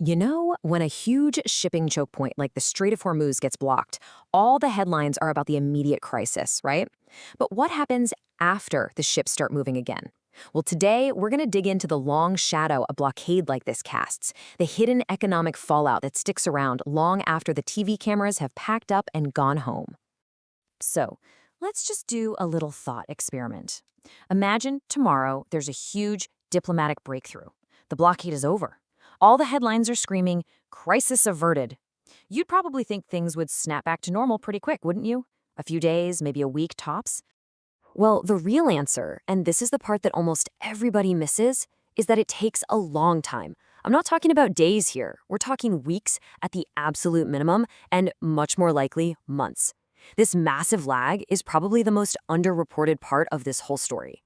When a huge shipping choke point like the Strait of Hormuz gets blocked, all the headlines are about the immediate crisis, right? But what happens after the ships start moving again? Well, today we're going to dig into the long shadow a blockade like this casts, the hidden economic fallout that sticks around long after the TV cameras have packed up and gone home. So, let's just do a little thought experiment. Imagine tomorrow there's a huge diplomatic breakthrough. The blockade is over. All the headlines are screaming, crisis averted. You'd probably think things would snap back to normal pretty quick, wouldn't you? A few days, maybe a week tops. Well, the real answer, and this is the part that almost everybody misses, is that it takes a long time. I'm not talking about days here. We're talking weeks at the absolute minimum, and much more likely, months. This massive lag is probably the most underreported part of this whole story.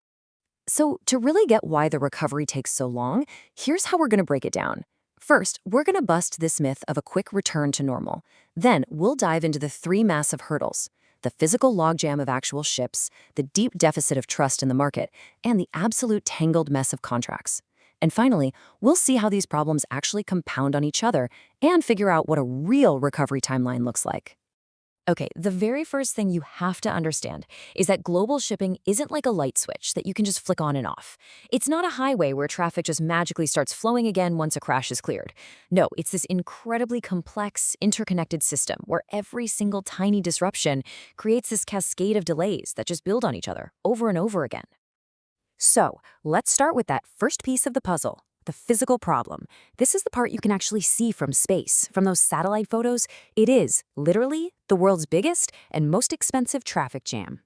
So, to really get why the recovery takes so long, here's how we're going to break it down. First, we're going to bust this myth of a quick return to normal. Then, we'll dive into the three massive hurdles: the physical logjam of actual ships, the deep deficit of trust in the market, and the absolute tangled mess of contracts. And finally, we'll see how these problems actually compound on each other and figure out what a real recovery timeline looks like. Okay, the very first thing you have to understand is that global shipping isn't like a light switch that you can just flick on and off. It's not a highway where traffic just magically starts flowing again once a crash is cleared. No, it's this incredibly complex, interconnected system where every single tiny disruption creates this cascade of delays that just build on each other over and over again. So, let's start with that first piece of the puzzle. The physical problem. This is the part you can actually see from space. From those satellite photos, it is, literally, the world's biggest and most expensive traffic jam.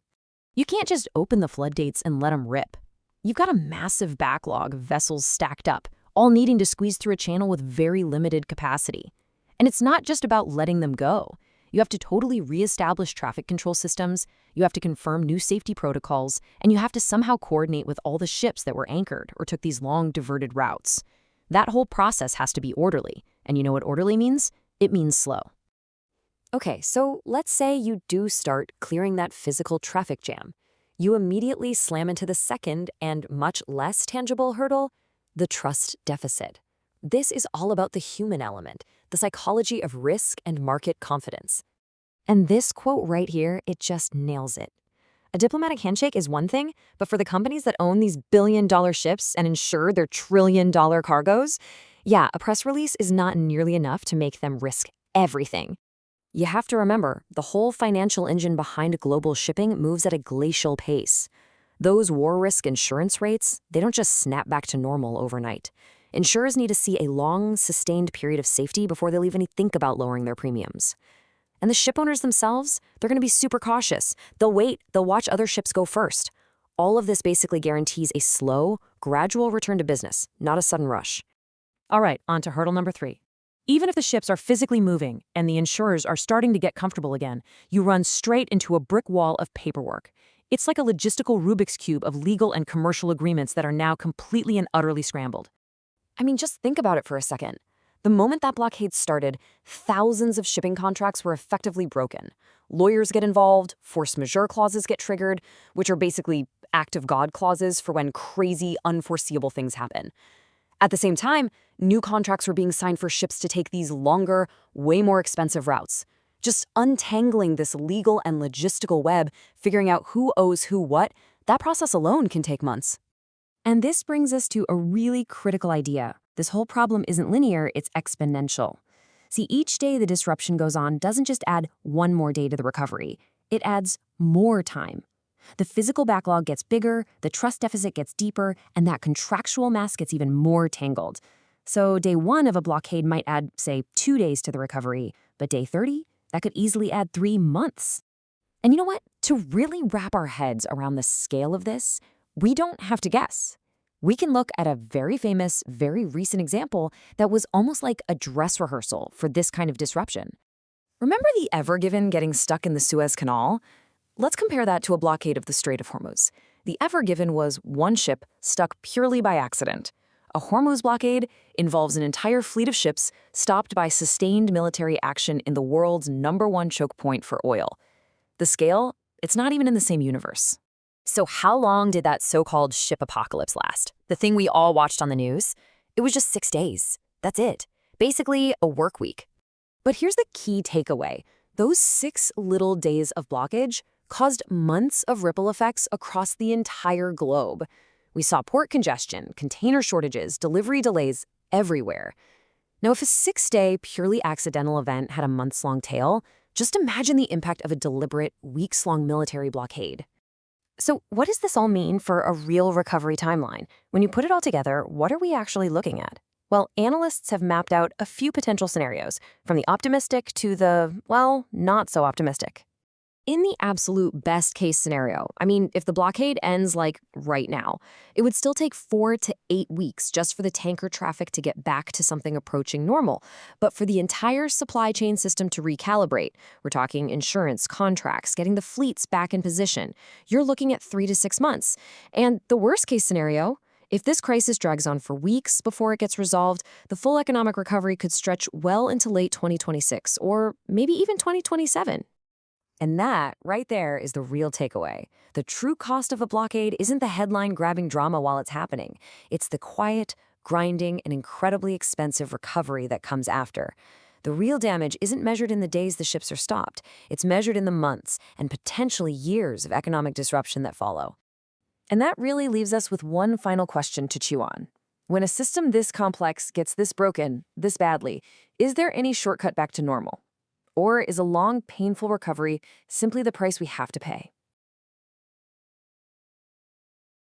You can't just open the floodgates and let them rip. You've got a massive backlog of vessels stacked up, all needing to squeeze through a channel with very limited capacity. And it's not just about letting them go. You have to totally reestablish traffic control systems, you have to confirm new safety protocols, and you have to somehow coordinate with all the ships that were anchored or took these long diverted routes. That whole process has to be orderly. And you know what orderly means? It means slow. Okay, so let's say you do start clearing that physical traffic jam. You immediately slam into the second and much less tangible hurdle, the trust deficit. This is all about the human element, the psychology of risk and market confidence. And this quote right here, it just nails it. A diplomatic handshake is one thing, but for the companies that own these billion-dollar ships and insure their trillion-dollar cargoes, yeah, a press release is not nearly enough to make them risk everything. You have to remember, the whole financial engine behind global shipping moves at a glacial pace. Those war risk insurance rates, they don't just snap back to normal overnight. Insurers need to see a long, sustained period of safety before they'll even think about lowering their premiums. And the ship owners themselves, they're going to be super cautious. They'll wait, they'll watch other ships go first. All of this basically guarantees a slow, gradual return to business, not a sudden rush. All right, on to hurdle number 3. Even if the ships are physically moving and the insurers are starting to get comfortable again, you run straight into a brick wall of paperwork. It's like a logistical Rubik's Cube of legal and commercial agreements that are now completely and utterly scrambled. I mean, just think about it for a second. The moment that blockade started, thousands of shipping contracts were effectively broken. Lawyers get involved, force majeure clauses get triggered, which are basically act of God clauses for when crazy, unforeseeable things happen. At the same time, new contracts were being signed for ships to take these longer, way more expensive routes. Just untangling this legal and logistical web, figuring out who owes who what, that process alone can take months. And this brings us to a really critical idea. This whole problem isn't linear, it's exponential. See, each day the disruption goes on doesn't just add one more day to the recovery, it adds more time. The physical backlog gets bigger, the trust deficit gets deeper, and that contractual mess gets even more tangled. So day 1 of a blockade might add, say, 2 days to the recovery, but day 30, that could easily add 3 months. And you know what? To really wrap our heads around the scale of this, we don't have to guess. We can look at a very famous, very recent example that was almost like a dress rehearsal for this kind of disruption. Remember the Ever Given getting stuck in the Suez Canal? Let's compare that to a blockade of the Strait of Hormuz. The Ever Given was one ship stuck purely by accident. A Hormuz blockade involves an entire fleet of ships stopped by sustained military action in the world's #1 choke point for oil. The scale, it's not even in the same universe. So how long did that so-called ship apocalypse last? The thing we all watched on the news? It was just 6 days. That's it. Basically, a work week. But here's the key takeaway. Those 6 little days of blockage caused months of ripple effects across the entire globe. We saw port congestion, container shortages, delivery delays everywhere. Now, if a 6-day, purely accidental event had a months-long tail, just imagine the impact of a deliberate, weeks-long military blockade. So what does this all mean for a real recovery timeline? When you put it all together, what are we actually looking at? Well, analysts have mapped out a few potential scenarios, from the optimistic to the, well, not so optimistic. In the absolute best case scenario, if the blockade ends like right now, it would still take 4 to 8 weeks just for the tanker traffic to get back to something approaching normal. But for the entire supply chain system to recalibrate, we're talking insurance, contracts, getting the fleets back in position, you're looking at 3 to 6 months. And the worst case scenario, if this crisis drags on for weeks before it gets resolved, the full economic recovery could stretch well into late 2026 or maybe even 2027. And that, right there, is the real takeaway. The true cost of a blockade isn't the headline-grabbing drama while it's happening. It's the quiet, grinding, and incredibly expensive recovery that comes after. The real damage isn't measured in the days the ships are stopped. It's measured in the months and potentially years of economic disruption that follow. And that really leaves us with one final question to chew on. When a system this complex gets this broken, this badly, is there any shortcut back to normal? Or is a long, painful recovery simply the price we have to pay?